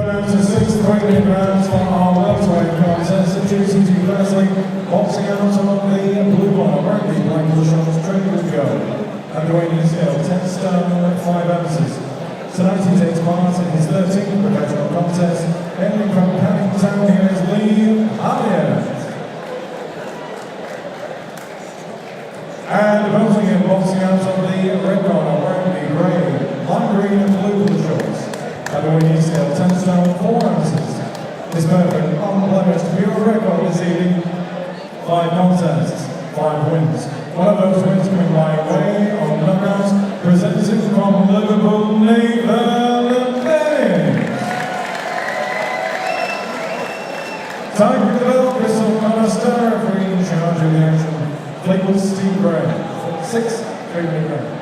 now to 6 3-minute rounds for our welterweight contest. Introducing to you firstly, boxing out of the blue bar, wearing the black shorts, training with go. And the weighing scale, 10 stone, 5 ounces. Tonight he takes part in his 13th professional contest. Hailing from Paddington, here is Hallett. And opposing him, boxing out of the red corner, wearing the grey, lime green and blue shorts. And the weighing scale, 10 stone, 4 ounces. His perfect, unblemished, pure record this evening. 5 contests, 5 wins. One of those wins coming by way of knockouts, presenting from Liverpool, Bennett. Time for the bell, Crystal Conaster, referee in charge of the action. Fleetwood Steve Gray, 6 3-minute rounds.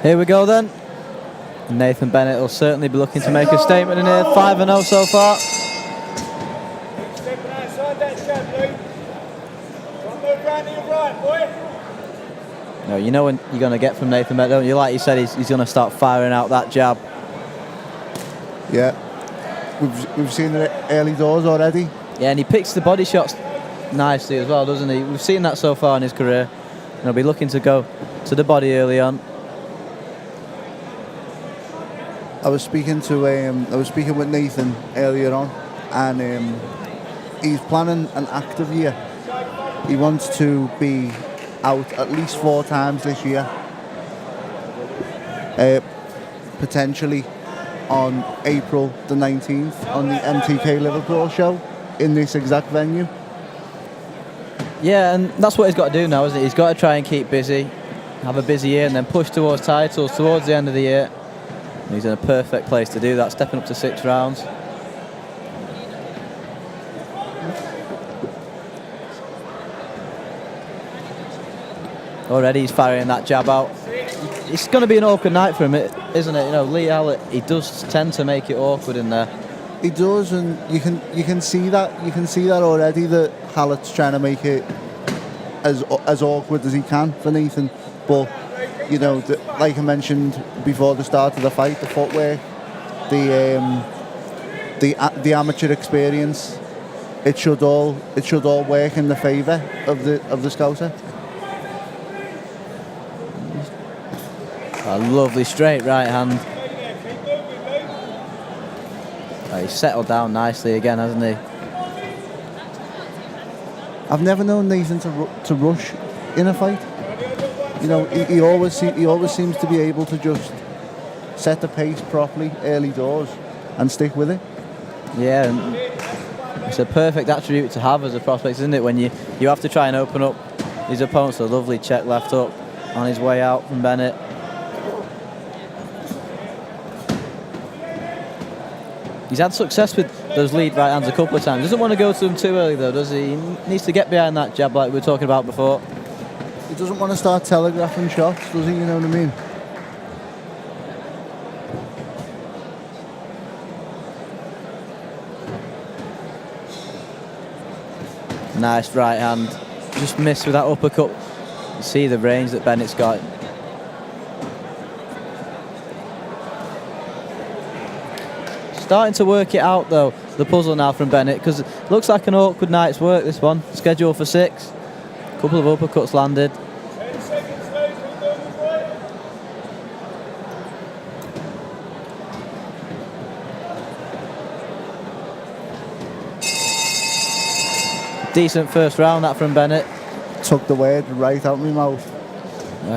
Here we go then. Nathan Bennett will certainly be looking to make a statement in here. 5-0 so far. Stepping outside that jab, Luke. Try and move round to your right, boy. No, you know when you're going to get from Nathan Bennett, don't you? Like you said, he's going to start firing out that jab. Yeah. We've seen it early doors already. Yeah, and he picks the body shots nicely as well, doesn't he? We've seen that so far in his career. And he'll be looking to go to the body early on. I was speaking with Nathan earlier on, and he's planning an active year. He wants to be out at least 4 times this year, potentially on April the 19th on the MTK Liverpool show in this exact venue. Yeah, and that's what he's got to do now, isn't it? He's got to try and keep busy, have a busy year, and then push towards titles towards the end of the year. And he's in a perfect place to do that, stepping up to 6 rounds. Already he's firing that jab out. It's going to be an awkward night for him, isn't it? You know, Lee Hallett, he does tend to make it awkward in there. He does, and you can see that. You can see that already, that Hallett's trying to make it as awkward as he can for Nathan. But you know, like I mentioned before the start of the fight, the footwork, the amateur experience, it should all work in the favour of the Scouser. A lovely straight right hand. He's settled down nicely again, hasn't he? I've never known Nathan to rush in a fight. You know, he always seems to be able to just set the pace properly early doors and stick with it. Yeah, and it's a perfect attribute to have as a prospect, isn't it? When you have to try and open up his opponents. A lovely check left up on his way out from Bennett. He's had success with those lead right hands a couple of times. Doesn't want to go to them too early though, does he? He needs to get behind that jab like we were talking about before. He doesn't want to start telegraphing shots, does he? You know what I mean? Nice right hand. Just missed with that uppercut. You see the range that Bennett's got. Starting to work it out though, the puzzle now from Bennett, because it looks like an awkward night's work, this one. Scheduled for 6. Couple of uppercuts landed. 10 seconds left. Decent first round that from Bennett. Took the word right out of my mouth.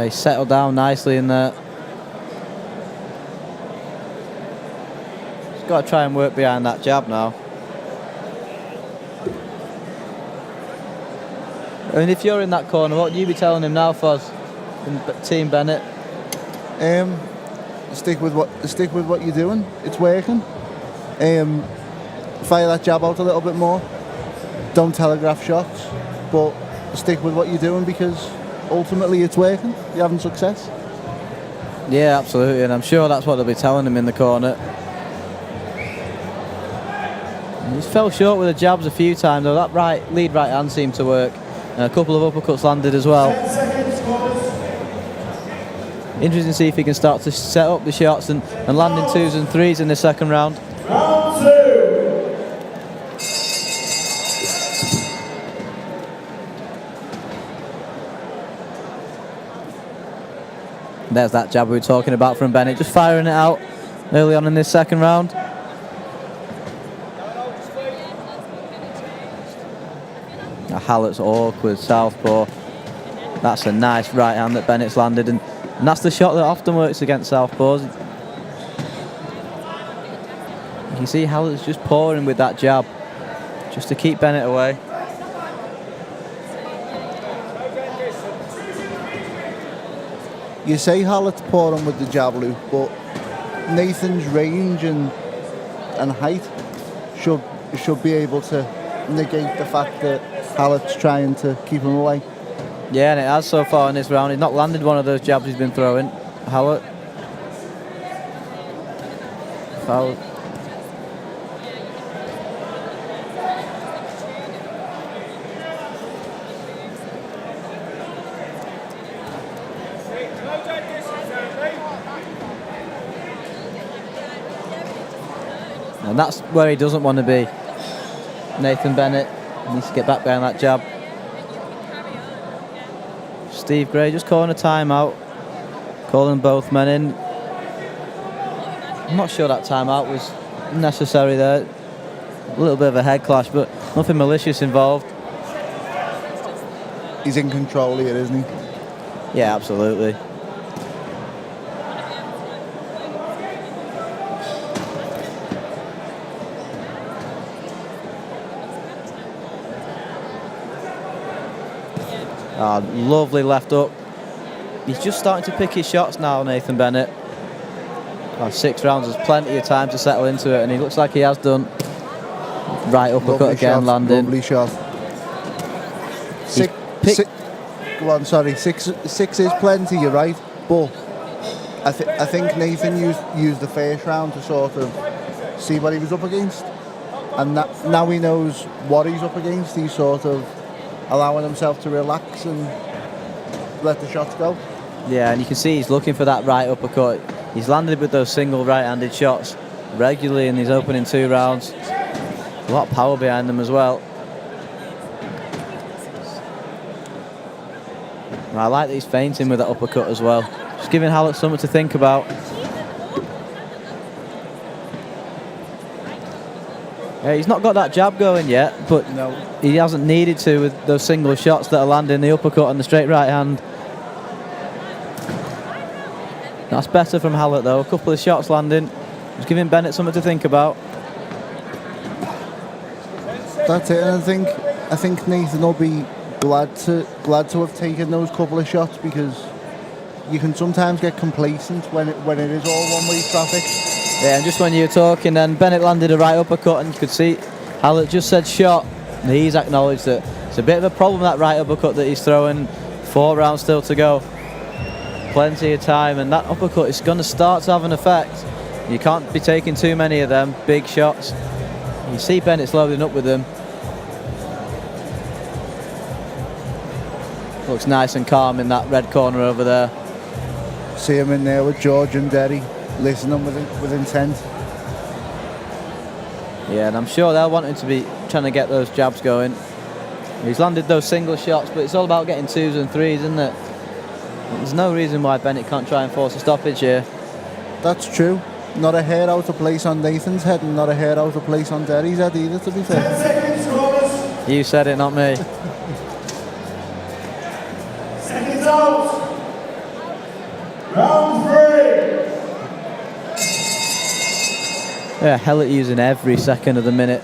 He settled down nicely in there. He's got to try and work behind that jab now. I mean, if you're in that corner, what would you be telling him now, Foz, from Team Bennett? Stick with what you're doing. It's working. fire that jab out a little bit more. Don't telegraph shots, but stick with what you're doing because ultimately it's working. You're having success. Yeah, absolutely, and I'm sure that's what they'll be telling him in the corner. He's fell short with the jabs a few times, though. That lead right hand seemed to work. And a couple of uppercuts landed as well. Interesting to see if he can start to set up the shots and land in 2s and 3s in the second round. Round 2. There's that jab we were talking about from Bennett, just firing it out early on in this second round. Hallett's awkward southpaw. That's a nice right hand that Bennett's landed, and that's the shot that often works against southpaws. You can see Hallett's just pouring with that jab, just to keep Bennett away. You say Hallett's pouring with the jab, Luke, but Nathan's range and height should be able to negate the fact that Hallett's trying to keep him away. Yeah, and it has so far in this round. He's not landed one of those jabs he's been throwing, Hallett. Foul. And that's where he doesn't want to be. Nathan Bennett needs to get back behind that jab. Steve Gray just calling a timeout, calling both men in. I'm not sure that timeout was necessary there. A little bit of a head clash, but nothing malicious involved. He's in control here, isn't he? Yeah, absolutely. Lovely left up. He's just starting to pick his shots now, Nathan Bennett. 6 rounds, there's plenty of time to settle into it, and he looks like he has done. Right uppercut Lovely again, shot, landing. Lovely shot. Go on, sorry. Six is plenty, you're right. But I think Nathan used the first round to sort of see what he was up against. And now he knows what he's up against. He's sort of allowing himself to relax and let the shots go. Yeah, and you can see he's looking for that right uppercut. He's landed with those single right-handed shots regularly in these opening 2 rounds. A lot of power behind them as well. And I like that he's feinting with that uppercut as well. Just giving Hallett something to think about. Yeah, he's not got that jab going yet, but No. he hasn't needed to with those single shots that are landing, the uppercut and the straight right hand. That's better from Hallett though. A couple of shots landing. Just giving Bennett something to think about. That's it, and I think Nathan will be glad to have taken those couple of shots, because you can sometimes get complacent when it is all one-way traffic. Yeah, and just when you were talking then, Bennett landed a right uppercut, and you could see Hallett just said shot, and he's acknowledged that it's a bit of a problem, that right uppercut that he's throwing. 4 rounds still to go. Plenty of time, and that uppercut is going to start to have an effect. You can't be taking too many of them big shots. You see Bennett's loading up with them. Looks nice and calm in that red corner over there. See him in there with George and Derry, listening with intent. Yeah, and I'm sure they'll want him to be trying to get those jabs going. He's landed those single shots, but it's all about getting 2s and 3s, isn't it? There's no reason why Bennett can't try and force a stoppage here. That's true. Not a hair out of place on Nathan's head, and not a hair out of place on Derry's head either, to be fair. 10 seconds, Thomas. You said it, not me. Seconds out. Round 3. Yeah, Hallett using every second of the minute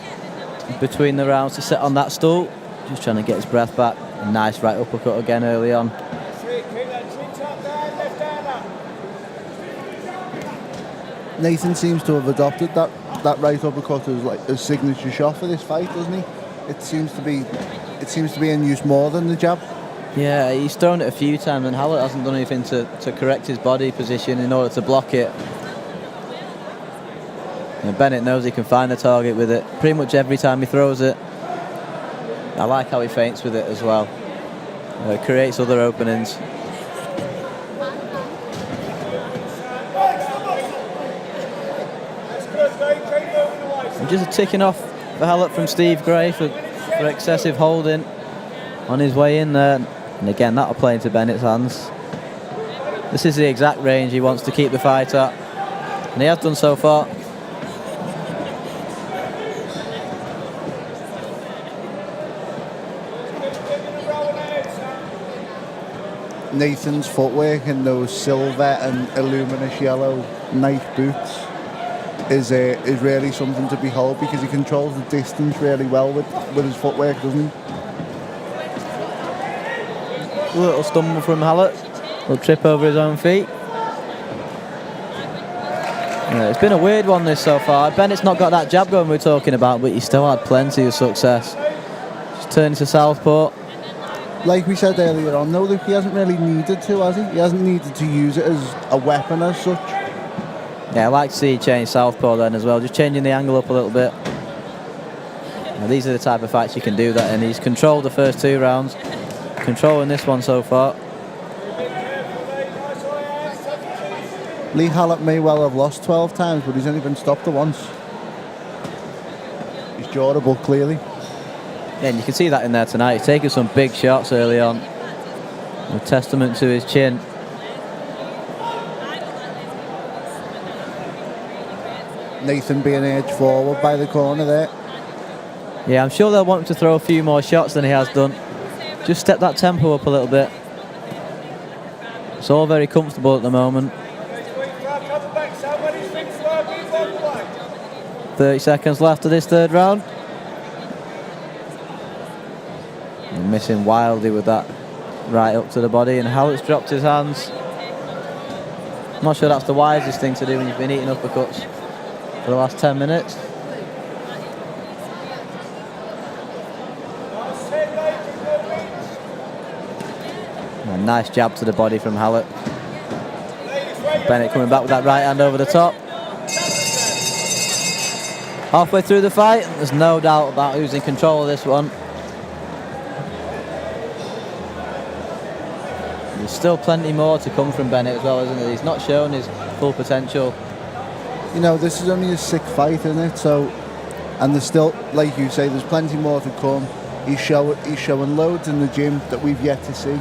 between the rounds to sit on that stool. Just trying to get his breath back. A nice right uppercut again early on. Nathan seems to have adopted that that right uppercut as like a signature shot for this fight, doesn't he? It seems to be in use more than the jab. Yeah, he's thrown it a few times, and Hallett hasn't done anything to correct his body position in order to block it. And Bennett knows he can find the target with it pretty much every time he throws it. I like how he feints with it as well. It creates other openings. And just a ticking off for Hallett from Steve Gray for excessive holding on his way in there. And again, that'll play into Bennett's hands. This is the exact range he wants to keep the fight at, and he has done so far. Nathan's footwork in those silver and illuminous yellow Nike boots is really something to behold, because he controls the distance really well with his footwork, doesn't he? A little stumble from Hallett. A little trip over his own feet. Yeah, it's been a weird one this so far. Bennett's not got that jab going we were talking about, but he still had plenty of success. Just turning to southpaw. Like we said earlier on, though, he hasn't really needed to, has he? He hasn't needed to use it as a weapon as such. Yeah, I like to see he change southpaw then as well, just changing the angle up a little bit. Now, these are the type of fights you can do that in. He's controlled the first 2 rounds, controlling this one so far. Lee Hallett may well have lost 12 times, but he's only been stopped once. He's durable, clearly. Yeah, and you can see that in there tonight. He's taking some big shots early on. A testament to his chin. Nathan being edged forward by the corner there. Yeah, I'm sure they'll want him to throw a few more shots than he has done. Just step that tempo up a little bit. It's all very comfortable at the moment. 30 seconds left of this 3rd round. And missing wildly with that right up to the body, and Hallett's dropped his hands. I'm not sure that's the wisest thing to do when you've been eating uppercuts for the last 10 minutes. A nice jab to the body from Hallett. Bennett coming back with that right hand over the top. Halfway through the fight, there's no doubt about who's in control of this one. There's still plenty more to come from Bennett as well, isn't there? He's not shown his full potential. You know, this is only his 6th fight, isn't it? So, and there's still, like you say, there's plenty more to come. He's showing loads in the gym that we've yet to see.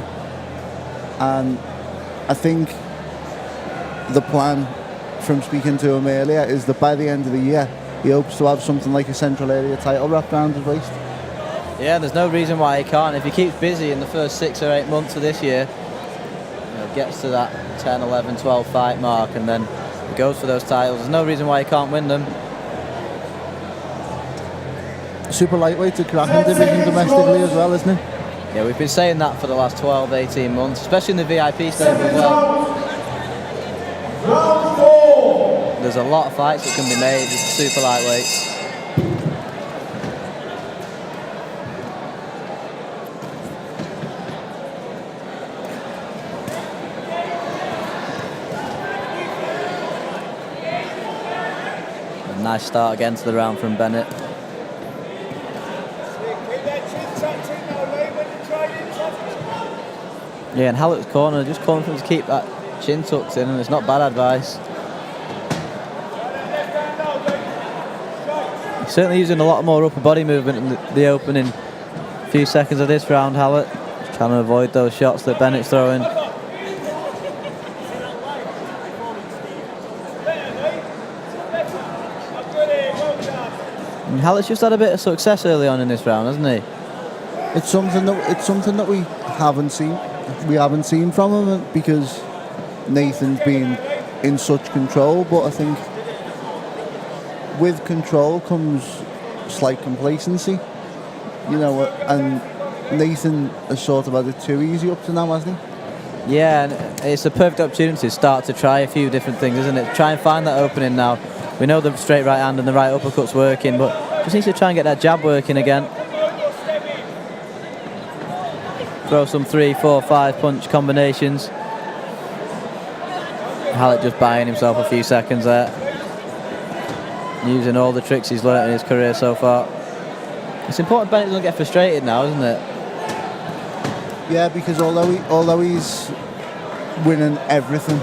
And I think the plan, from speaking to him earlier, is that by the end of the year, he hopes to have something like a central area title wrapped around his waist. Yeah, there's no reason why he can't. If he keeps busy in the first 6 or 8 months of this year, gets to that 10, 11, 12 fight mark, and then he goes for those titles, there's no reason why he can't win them. Super lightweight to cracking division domestically as well, isn't it? Yeah, we've been saying that for the last 12, 18 months, especially in the VIP stable as well. There's a lot of fights that can be made with super lightweights. A nice start again to the round from Bennett. Yeah, and Hallett's corner, just calling for him to keep that chin tucked in, and it's not bad advice. He's certainly using a lot more upper body movement in the opening few seconds of this round, Hallett. Just trying to avoid those shots that Bennett's throwing. And Hallett's just had a bit of success early on in this round, hasn't he? It's something that we haven't seen. We haven't seen from him because Nathan's been in such control. But I think with control comes slight complacency, you know. And Nathan has sort of had it too easy up to now, hasn't he? Yeah, and it's a perfect opportunity to start to try a few different things, isn't it? Try and find that opening now. We know the straight right hand and the right uppercut's working, but just needs to try and get that jab working again. Throw some 3, 4, 5 punch combinations. Hallett just buying himself a few seconds there. Using all the tricks he's learnt in his career so far. It's important Bennett doesn't get frustrated now, isn't it? Yeah, because although he's winning everything,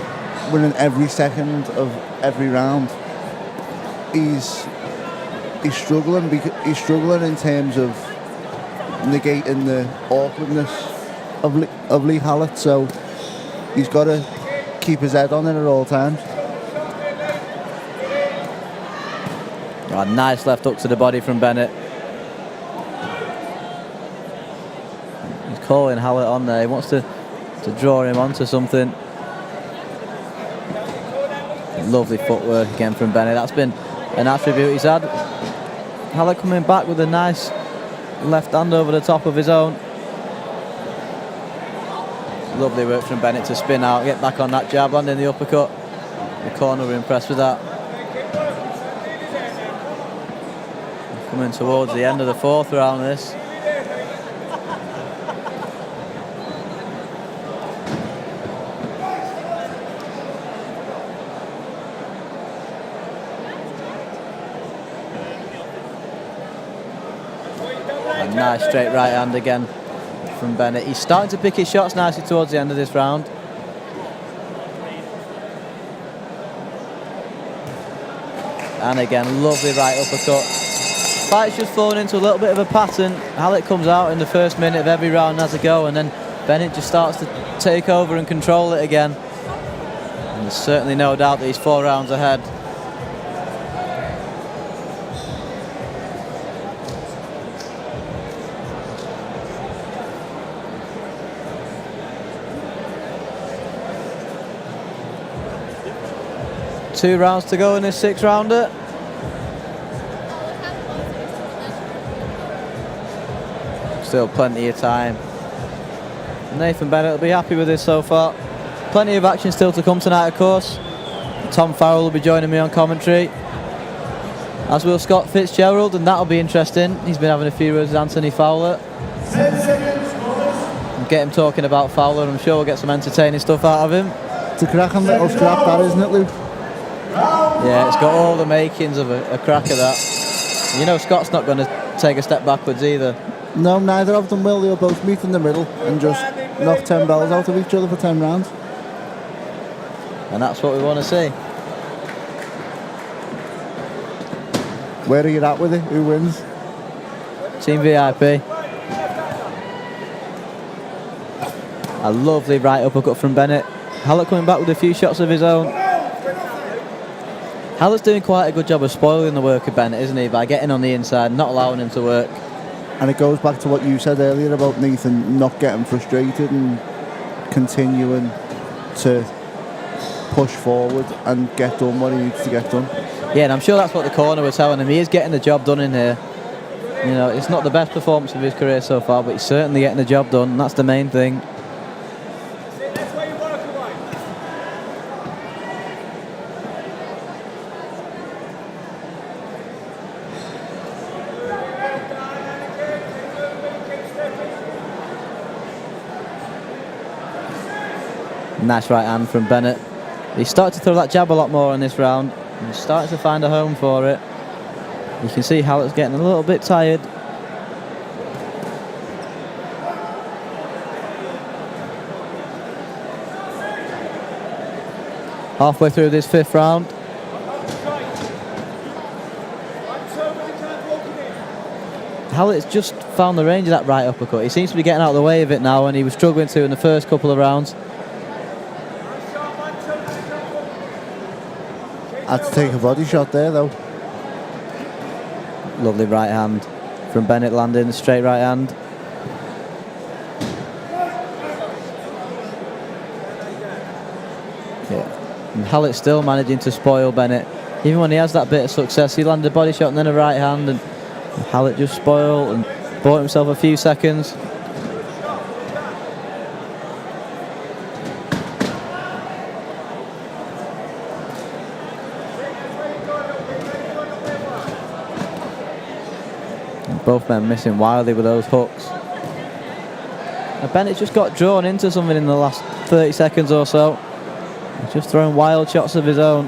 winning every second of every round, he's struggling. He's struggling in terms of negating the awkwardness of Lee Hallett. So he's got to keep his head on it at all times. Oh, nice left hook to the body from Bennett. He's calling Hallett on there. He wants to draw him onto something. Lovely footwork again from Bennett. That's been an attribute he's had. Hallett coming back with a nice left hand over the top of his own. Lovely work from Bennett to spin out, get back on that jab, landing the uppercut. The corner were impressed with that. Coming towards the end of the 4th round this. A nice straight right hand again from Bennett. He's starting to pick his shots nicely towards the end of this round. And again, lovely right uppercut. Fight's just fallen into a little bit of a pattern. Hallett comes out in the first minute of every round and has a go, and then Bennett just starts to take over and control it again. And there's certainly no doubt that he's 4 rounds ahead. Two rounds to go in this 6th rounder. Still plenty of time. Nathan Bennett will be happy with this so far. Plenty of action still to come tonight, of course. Tom Farrell will be joining me on commentary, as will Scott Fitzgerald, and that'll be interesting. He's been having a few words with Anthony Fowler. Get him talking about Fowler, and I'm sure we'll get some entertaining stuff out of him. It's a cracking little scrap, that, isn't it, Luke? Yeah, it's got all the makings of a cracker, that. You know Scott's not going to take a step backwards either. No, neither of them will. They'll both meet in the middle and just knock 10 bells out of each other for 10 rounds. And that's what we want to see. Where are you at with it? Who wins? Team VIP. A lovely right uppercut from Bennett. Hallett coming back with a few shots of his own. Hallett's doing quite a good job of spoiling the work of Bennett, isn't he? By getting on the inside, not allowing him to work. And it goes back to what you said earlier about Nathan not getting frustrated and continuing to push forward and get done what he needs to get done. Yeah, and I'm sure that's what the corner were telling him. He is getting the job done in here. You know, it's not the best performance of his career so far, but he's certainly getting the job done, and that's the main thing. Nice right hand from Bennett. He started to throw that jab a lot more in this round. He's starting to find a home for it. You can see Hallett's getting a little bit tired. Halfway through this 5th round. Hallett's just found the range of that right uppercut. He seems to be getting out of the way of it now, and he was struggling to in the first couple of rounds. Had to take a body shot there, though. Lovely right hand from Bennett, landing straight right hand. Yeah. And Hallett still managing to spoil Bennett. Even when he has that bit of success, he landed a body shot and then a right hand, and Hallett just spoiled and bought himself a few seconds. And both men missing wildly with those hooks. And Bennett just got drawn into something in the last 30 seconds or so. He's just throwing wild shots of his own.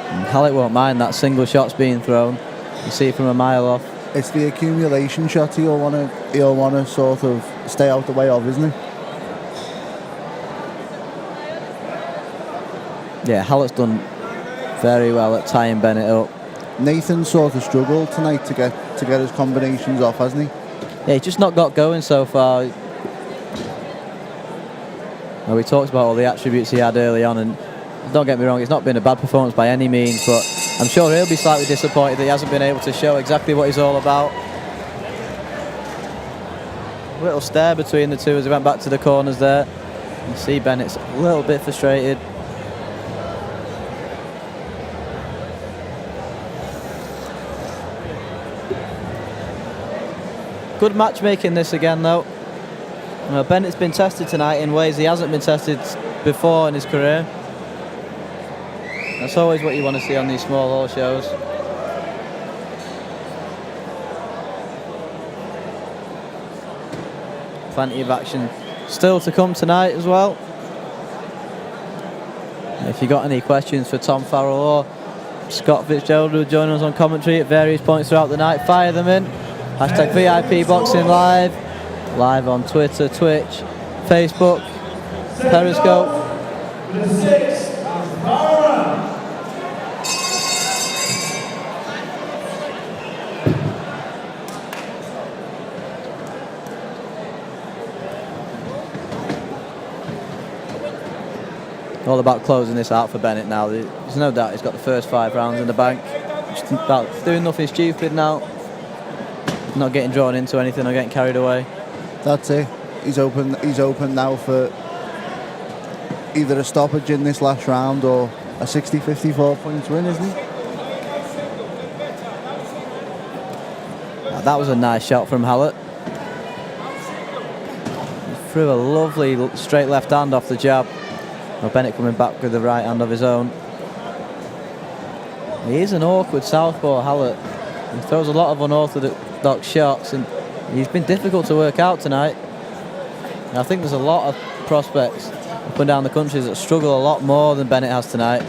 And Hallett won't mind that single shots being thrown. You see from a mile off. It's the accumulation shot he'll wanna sort of stay out the way of, isn't he? Yeah, Hallett's done very well at tying Bennett up. Nathan sort of struggled tonight to get his combinations off, hasn't he? Yeah, he's just not got going so far. Well, we talked about all the attributes he had early on, and don't get me wrong, it's not been a bad performance by any means, but I'm sure he'll be slightly disappointed that he hasn't been able to show exactly what he's all about. A little stare between the two as he went back to the corners there. You see Bennett's a little bit frustrated. Good matchmaking this again though. Bennett's been tested tonight in ways he hasn't been tested before in his career. That's always what you want to see on these small hall shows. Plenty of action still to come tonight as well. If you got any questions for Tom Farrell or Scott Fitzgerald, who will join us on commentary at various points throughout the night, fire them in. Hashtag VIP Boxing Live. Live on Twitter, Twitch, Facebook, Periscope. The sixth power round. All about closing this out for Bennett now. There's no doubt he's got the first 5 rounds in the bank. Just about doing nothing stupid now. Not getting drawn into anything or getting carried away. That's it. He's open now for either a stoppage in this last round or a 60-54 points win, isn't he? Now, that was a nice shot from Hallett. He threw a lovely straight left hand off the jab. Well, Bennett coming back with the right hand of his own. He is an awkward southpaw, Hallett. He throws a lot of unorthodox shots, and he's been difficult to work out tonight. And I think there's a lot of prospects up and down the country that struggle a lot more than Bennett has tonight.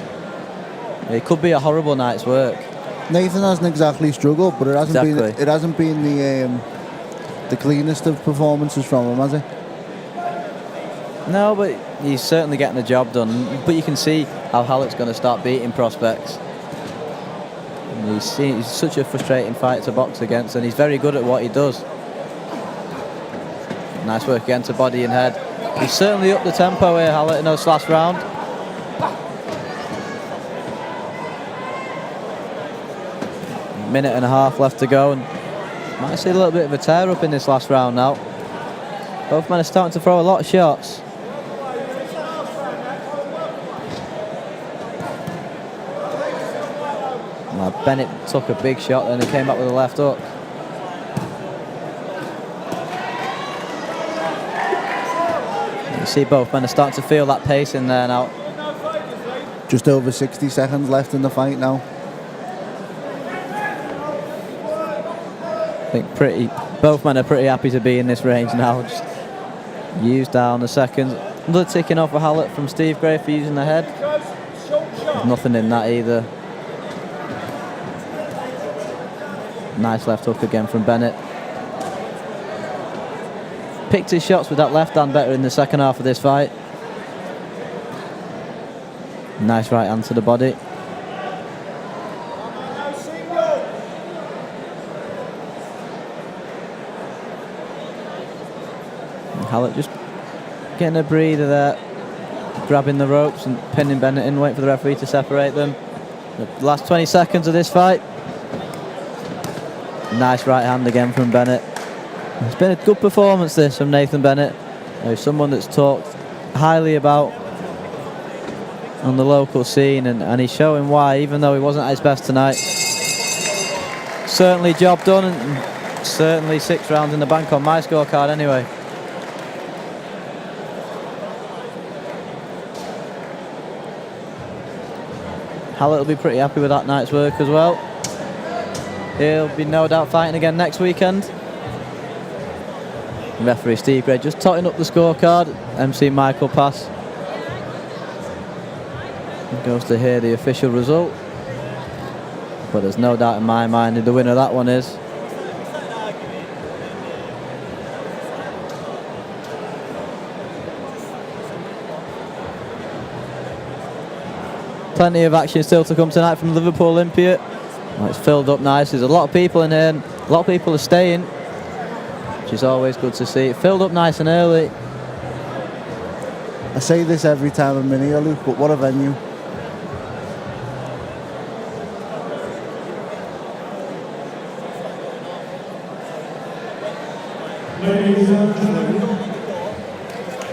It could be a horrible night's work. Nathan hasn't exactly struggled, but it hasn't been the cleanest of performances from him, has it? No, but he's certainly getting the job done. But you can see how Hallett's going to start beating prospects. And he's such a frustrating fight to box against, and he's very good at what he does. Nice work again to body and head. He's certainly upped the tempo here, Hallett, in this last round. Minute and a half left to go, and might see a little bit of a tear up in this last round now. Both men are starting to throw a lot of shots. Now Bennett took a big shot and he came back with a left hook. You see both men are starting to feel that pace in there now. Just over 60 seconds left in the fight now. I think both men are pretty happy to be in this range now. Just use down the seconds. Another ticking off for Hallett from Steve Gray for using the head. There's nothing in that either. Nice left hook again from Bennett. Picked his shots with that left hand better in the second half of this fight. Nice right hand to the body. Hallett just getting a breather there, grabbing the ropes and pinning Bennett in, waiting for the referee to separate them. The last 20 seconds of this fight. Nice right hand again from Bennett. It's been a good performance this from Nathan Bennett. He's someone that's talked highly about on the local scene, and he's showing why, even though he wasn't at his best tonight. Certainly job done, and certainly 6 rounds in the bank on my scorecard anyway. Hallett will be pretty happy with that night's work as well. He'll be no doubt fighting again next weekend. Referee Steve Gray just totting up the scorecard. MC Michael Pass goes to hear the official result. But there's no doubt in my mind who the winner of that one is. Plenty of action still to come tonight from Liverpool Olympia. Well, it's filled up nice. There's a lot of people in here. A lot of people are staying, which is always good to see. It filled up nice and early. I say this every time I'm in here, Luke, but what a venue. Ladies and gentlemen,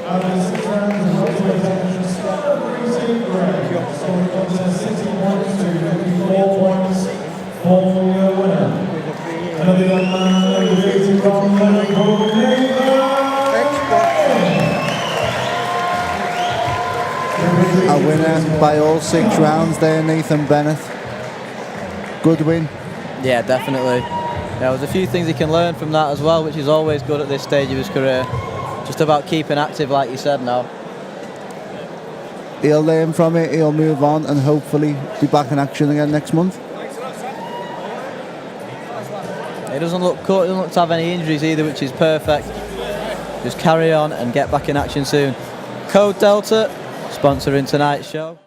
after 6 rounds of welterweight action, referee Steve Gray scoring contest 60 points to 54 points for your winner. Another young man defeated from Liverpool, A winner by all 6 rounds there, Nathan Bennett. Good win. Yeah, definitely. There was a few things he can learn from that as well, which is always good at this stage of his career. Just about keeping active, like you said now. He'll learn from it, he'll move on, and hopefully be back in action again next month. He doesn't look cut, he doesn't look to have any injuries either, which is perfect. Just carry on and get back in action soon. Code Delta, sponsoring tonight's show.